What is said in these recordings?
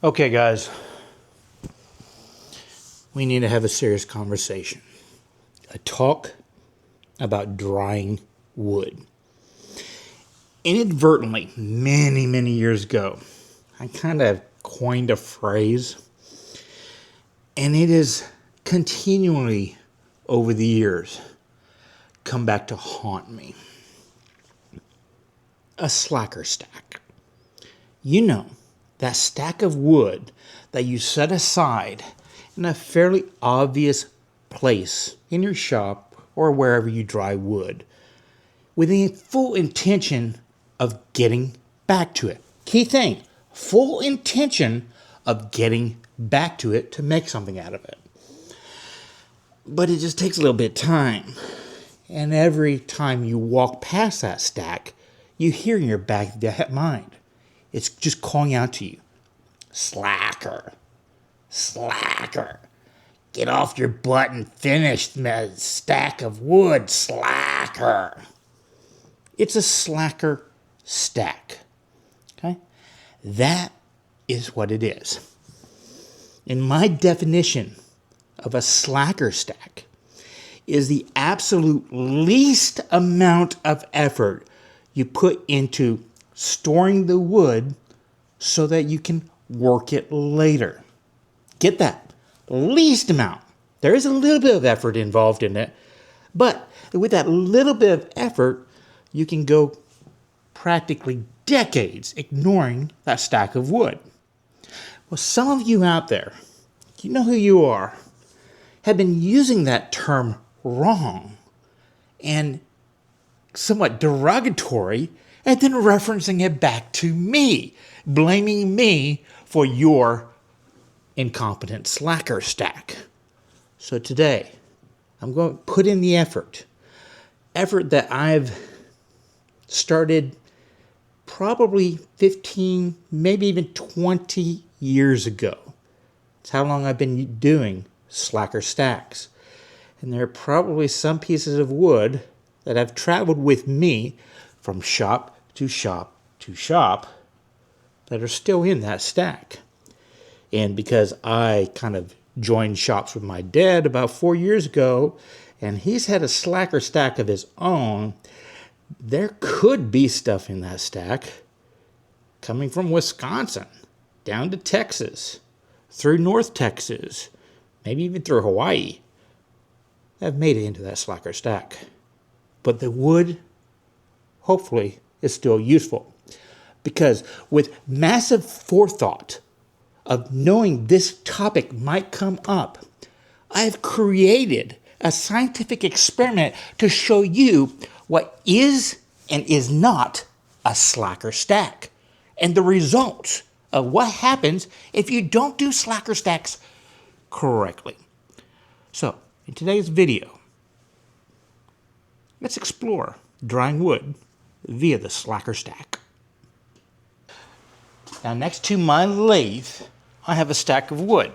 Okay, guys, we need to have a serious conversation. A talk about drying wood. Inadvertently, many years ago, I kind of coined a phrase, and it has continually over the years come back to haunt me. A slacker stack. You know, that stack of wood that you set aside in a fairly obvious place in your shop or wherever you dry wood with the full intention of getting back to it. Key thing, full intention of getting back to it to make something out of it. But it just takes a little bit of time. And every time you walk past that stack, you hear in your back of your mind, it's just calling out to you, slacker, slacker, get off your butt and finish the stack of wood, slacker. It's a slacker stack, okay? That is what it is. In my definition of a slacker stack is the absolute least amount of effort you put into storing the wood so that you can work it later. Get that? Least amount. There is a little bit of effort involved in it, but with that little bit of effort, you can go practically decades ignoring that stack of wood. Well, some of you out there, you know who you are, have been using that term wrong and somewhat derogatory, and then referencing it back to me, blaming me for your incompetent slacker stack. So today, I'm going to put in the effort that I've started probably 15, maybe even 20 years ago. It's how long I've been doing slacker stacks. And there are probably some pieces of wood that have traveled with me from shop to shop to shop that are still in that stack. And because I kind of joined shops with my dad about 4 years ago, and he's had a slacker stack of his own, there could be stuff in that stack coming from Wisconsin down to Texas, through North Texas, maybe even through Hawaii, that have made it into that slacker stack. But the wood, hopefully, is still useful. Because with massive forethought of knowing this topic might come up, I have created a scientific experiment to show you what is and is not a slacker stack, and the results of what happens if you don't do slacker stacks correctly. So, in today's video, let's explore drying wood via the slacker stack. Now, next to my lathe, I have a stack of wood.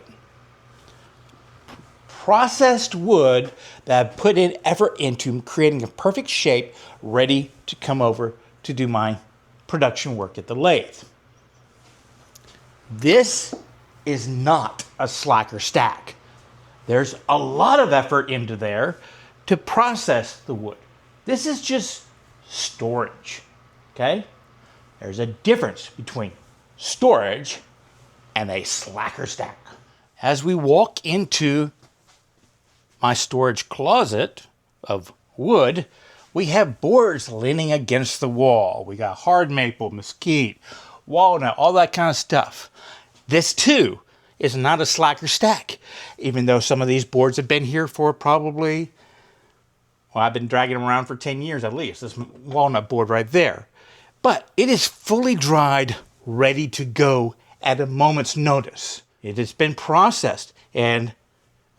Processed wood that I've put in effort into creating a perfect shape ready to come over to do my production work at the lathe. This is not a slacker stack. There's a lot of effort into there to process the wood. This is just storage, okay? There's a difference between storage and a slacker stack. As we walk into my storage closet of wood, we have boards leaning against the wall. We got hard maple, mesquite, walnut, all that kind of stuff. This too is not a slacker stack, even though some of these boards have been here for probably, well, I've been dragging them around for 10 years at least, this walnut board right there. But it is fully dried, ready to go at a moment's notice. It has been processed and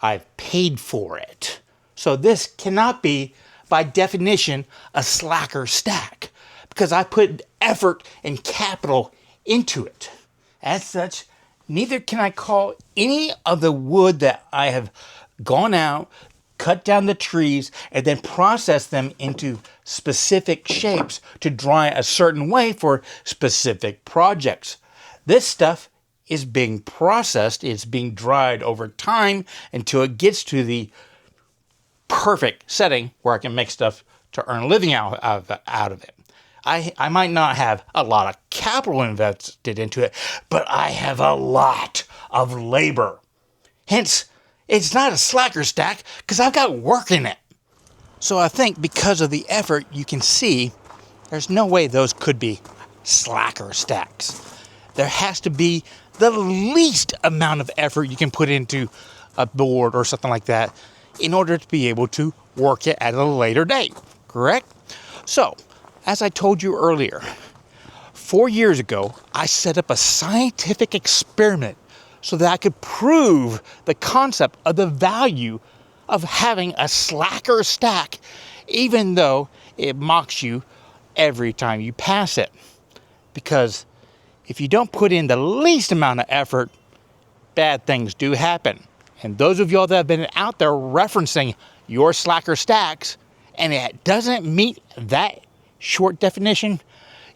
I've paid for it. So this cannot be, by definition, a slacker stack because I put effort and capital into it. As such, neither can I call any of the wood that I have gone out, cut down the trees, and then process them into specific shapes to dry a certain way for specific projects. This stuff is being processed, it's being dried over time until it gets to the perfect setting where I can make stuff to earn a living out of it. I might not have a lot of capital invested into it, but I have a lot of labor. Hence, it's not a slacker stack because I've got work in it. So I think because of the effort, you can see there's no way those could be slacker stacks. There has to be the least amount of effort you can put into a board or something like that in order to be able to work it at a later date, correct? So, as I told you earlier, 4 years ago, I set up a scientific experiment so that I could prove the concept of the value of having a slacker stack, even though it mocks you every time you pass it. Because if you don't put in the least amount of effort, bad things do happen. And those of y'all that have been out there referencing your slacker stacks, and it doesn't meet that short definition,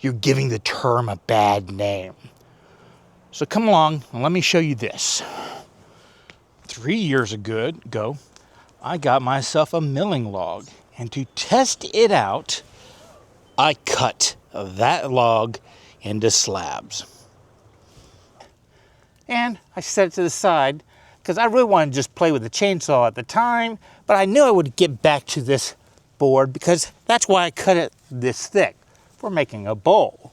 you're giving the term a bad name. So come along and let me show you this. 3 years ago, I got myself a milling log, and to test it out, I cut that log into slabs. And I set it to the side because I really wanted to just play with the chainsaw at the time, but I knew I would get back to this board because that's why I cut it this thick, for making a bowl.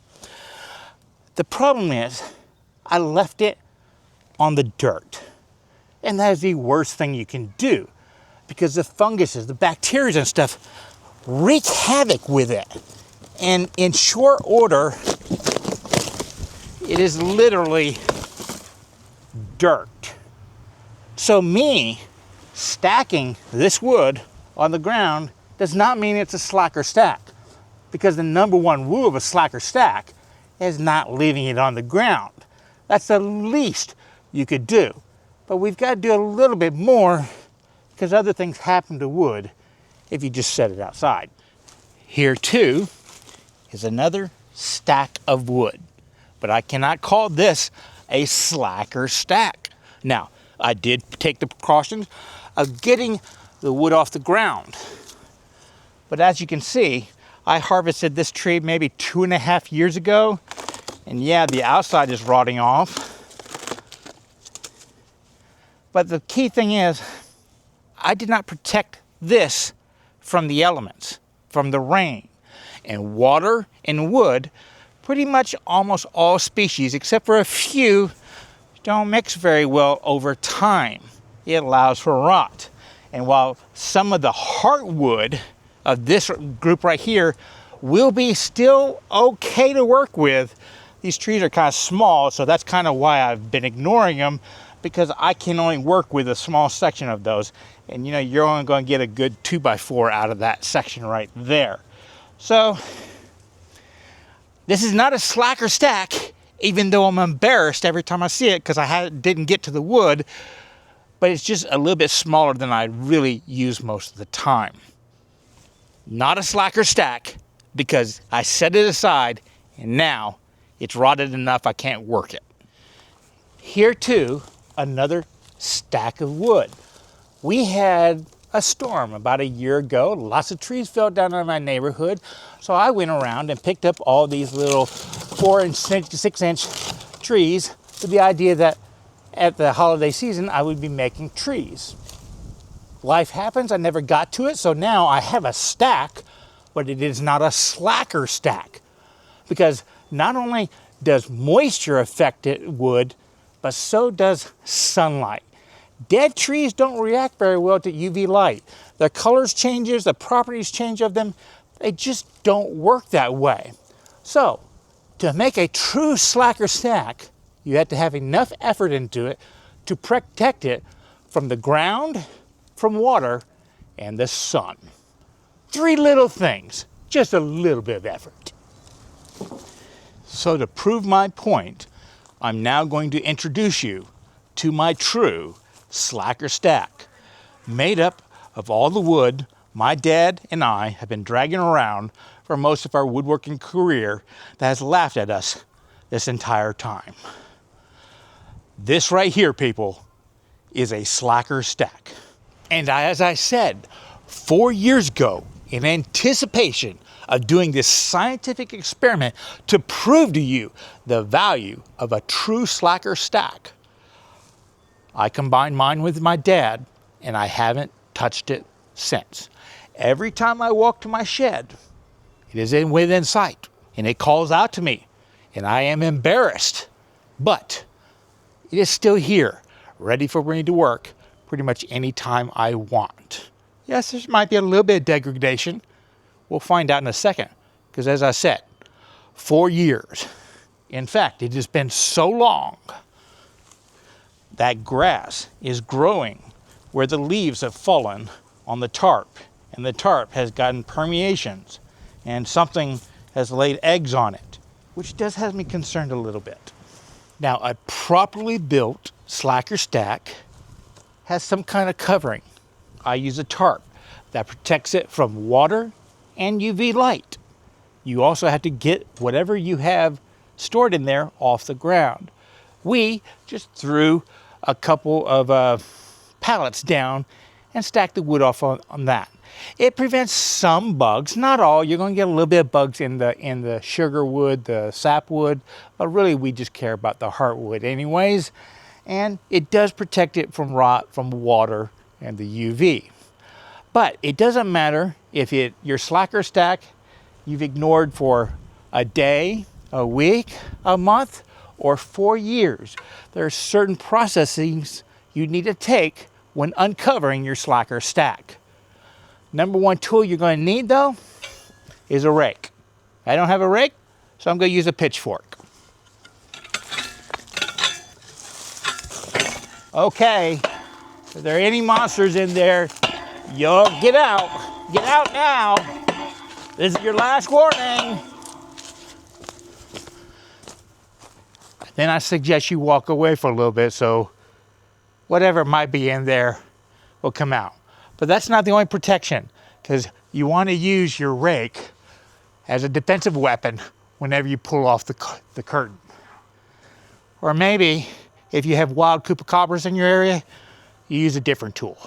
The problem is, I left it on the dirt. And that is the worst thing you can do because the funguses, the bacteria and stuff wreak havoc with it. And in short order, it is literally dirt. So me stacking this wood on the ground does not mean it's a slacker stack, because the number one rule of a slacker stack is not leaving it on the ground. That's the least you could do. But we've got to do a little bit more because other things happen to wood if you just set it outside. Here too is another stack of wood, but I cannot call this a slacker stack. Now, I did take the precautions of getting the wood off the ground. But as you can see, I harvested this tree maybe 2.5 years ago. And yeah, the outside is rotting off. But the key thing is, I did not protect this from the elements, from the rain. And water and wood, pretty much almost all species, except for a few, don't mix very well over time. It allows for rot. And while some of the heartwood of this group right here will be still okay to work with, these trees are kind of small, so that's kind of why I've been ignoring them, because I can only work with a small section of those. And you know, you're only going to get a good 2x4 out of that section right there. So this is not a slacker stack, even though I'm embarrassed every time I see it because didn't get to the wood, but it's just a little bit smaller than I really use most of the time. Not a slacker stack because I set it aside and now it's rotted enough I can't work it. Here too, another stack of wood. We had a storm about a year ago. Lots of trees fell down in my neighborhood. So I went around and picked up all these little 4-inch, 6-inch trees with the idea that at the holiday season I would be making trees. Life happens, I never got to it, so now I have a stack, but it is not a slacker stack. Because not only does moisture affect wood, but so does sunlight. Dead trees don't react very well to UV light. Their colors changes, the properties change of them. They just don't work that way. So, to make a true slacker stack, you have to have enough effort into it to protect it from the ground, from water, and the sun. 3 little things, just a little bit of effort. So to prove my point, I'm now going to introduce you to my true slacker stack, made up of all the wood my dad and I have been dragging around for most of our woodworking career that has laughed at us this entire time. This right here, people, is a slacker stack. And as I said, 4 years ago, in anticipation of doing this scientific experiment to prove to you the value of a true slacker stack, I combined mine with my dad, and I haven't touched it since. Every time I walk to my shed, it is within sight, and it calls out to me, and I am embarrassed, but it is still here, ready for me to work pretty much any time I want. Yes, there might be a little bit of degradation. We'll find out in a second, because as I said, 4 years. In fact, it has been so long that grass is growing where the leaves have fallen on the tarp, and the tarp has gotten permeations, and something has laid eggs on it, which does have me concerned a little bit. Now, a properly built slacker stack has some kind of covering. I use a tarp that protects it from water and UV light. You also have to get whatever you have stored in there off the ground. We just threw a couple of pallets down and stacked the wood off on that. It prevents some bugs, not all. You're going to get a little bit of bugs in the sugar wood, the sapwood, but really we just care about the heartwood anyways. And it does protect it from rot, from water, and the UV. But it doesn't matter if your slacker stack you've ignored for a day, a week, a month, or 4 years. There are certain processes you need to take when uncovering your slacker stack. Number one tool you're going to need, though, is a rake. I don't have a rake, so I'm going to use a pitchfork. Okay, if there are any monsters in there, yo, get out. Get out now. This is your last warning. Then I suggest you walk away for a little bit so whatever might be in there will come out. But that's not the only protection, because you want to use your rake as a defensive weapon whenever you pull off the curtain. Or maybe if you have wild chupacabras in your area, you use a different tool.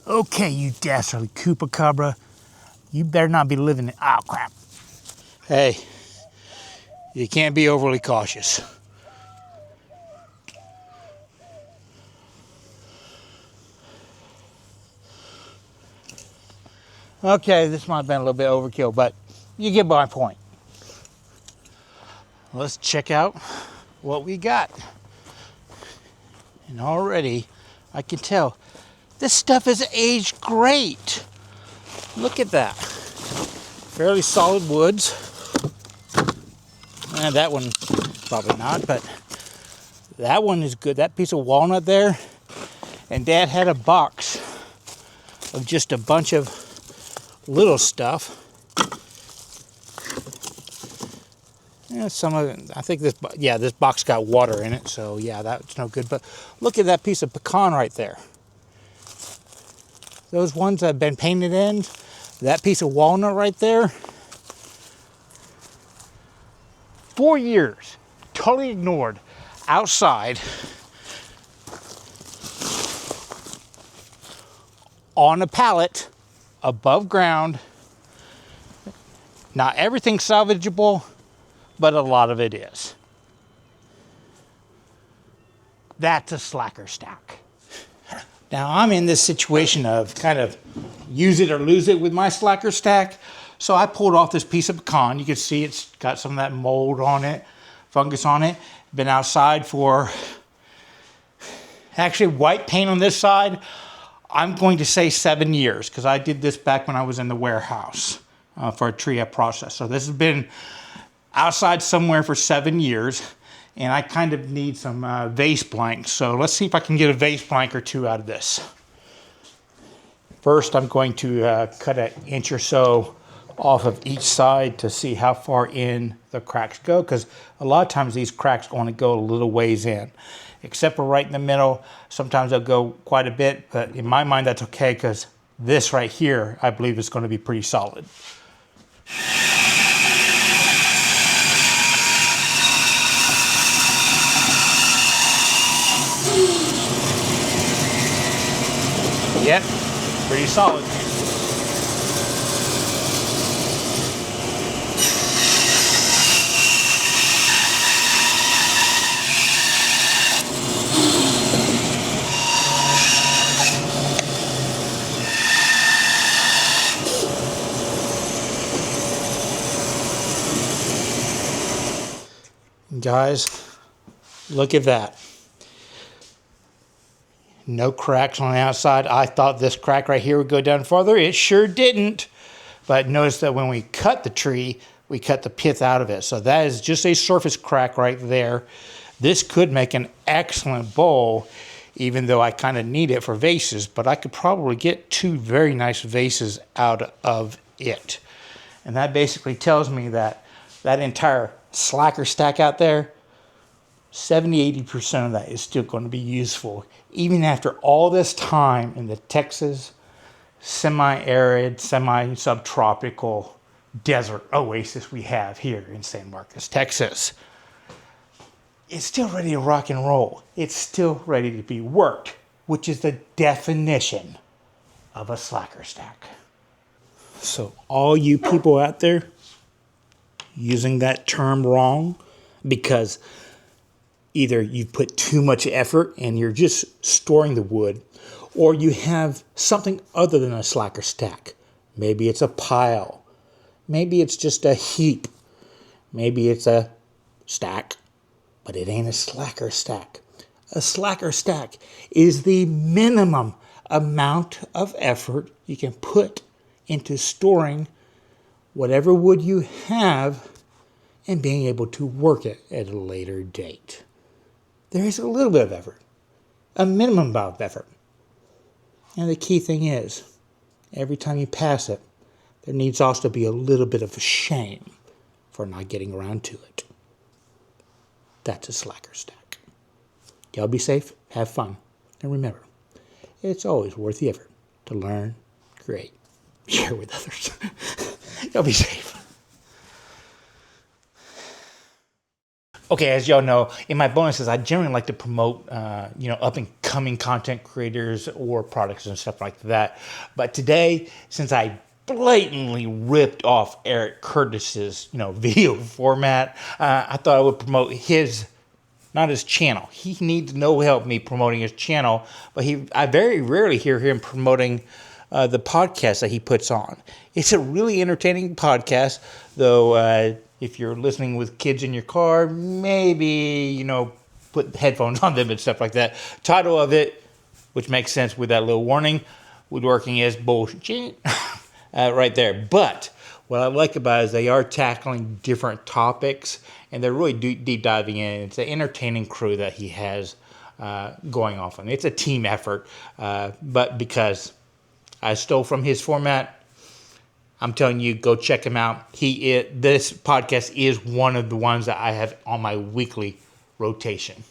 Okay, you dastardly chupacabra, you better not be living in, oh crap. Hey, you can't be overly cautious. Okay, this might have been a little bit overkill, but you get my point. Let's check out what we got. And already, I can tell, this stuff has aged great. Look at that. Fairly solid woods. And that one, probably not, but that one is good. That piece of walnut there. And Dad had a box of just a bunch of little stuff. Yeah, some of it, I think this box got water in it, so yeah, that's no good. But look at that piece of pecan right there. Those ones that have been painted in, that piece of walnut right there. 4 years, totally ignored, outside, on a pallet, above ground. Not everything's salvageable, but a lot of it is. That's a slacker stack. Now I'm in this situation of kind of use it or lose it with my slacker stack. So I pulled off this piece of pecan. You can see it's got some of that mold on it, fungus on it. Been outside for, actually white paint on this side, I'm going to say 7 years, because I did this back when I was in the warehouse for a tria process. So this has been outside somewhere for 7 years. And I kind of need some vase blanks. So let's see if I can get a vase blank or two out of this. First, I'm going to cut 1 inch or so off of each side to see how far in the cracks go, because a lot of times these cracks only go a little ways in, except for right in the middle. Sometimes they'll go quite a bit, but in my mind that's okay, because this right here I believe is going to be pretty solid. Yep, pretty solid. Guys, look at that. No cracks on the outside. I thought this crack right here would go down farther. It sure didn't. But notice that when we cut the tree, we cut the pith out of it. So that is just a surface crack right there. This could make an excellent bowl, even though I kind of need it for vases. But I could probably get 2 very nice vases out of it. And that basically tells me that that entire slacker stack out there, 70-80% of that is still going to be useful, even after all this time in the Texas semi-arid, semi-subtropical desert oasis we have here in San Marcos, Texas. It's still ready to rock and roll. It's still ready to be worked, which is the definition of a slacker stack. So all you people out there using that term wrong, because either you've put too much effort and you're just storing the wood, or you have something other than a slacker stack. Maybe it's a pile. Maybe it's just a heap. Maybe it's a stack, but it ain't a slacker stack. A slacker stack is the minimum amount of effort you can put into storing whatever wood you have and being able to work it at a later date. There is a little bit of effort, a minimum amount of effort. And the key thing is, every time you pass it, there needs also to be a little bit of shame for not getting around to it. That's a slacker stack. Y'all be safe, have fun, and remember, it's always worth the effort to learn, create, share with others. Y'all be safe. Okay, as y'all know, in my bonuses, I generally like to promote, up-and-coming content creators or products and stuff like that. But today, since I blatantly ripped off Erik Curtis's, video format, I thought I would promote not his channel. He needs no help me promoting his channel, but I very rarely hear him promoting the podcast that he puts on. It's a really entertaining podcast, though. If you're listening with kids in your car, maybe, put headphones on them and stuff like that. Title of it, which makes sense with that little warning, woodworking is bullshit, right there. But what I like about it is they are tackling different topics, and they're really deep diving in. It's an entertaining crew that he has going off on. It's a team effort, but because I stole from his format, I'm telling you, go check him out. This podcast is one of the ones that I have on my weekly rotation.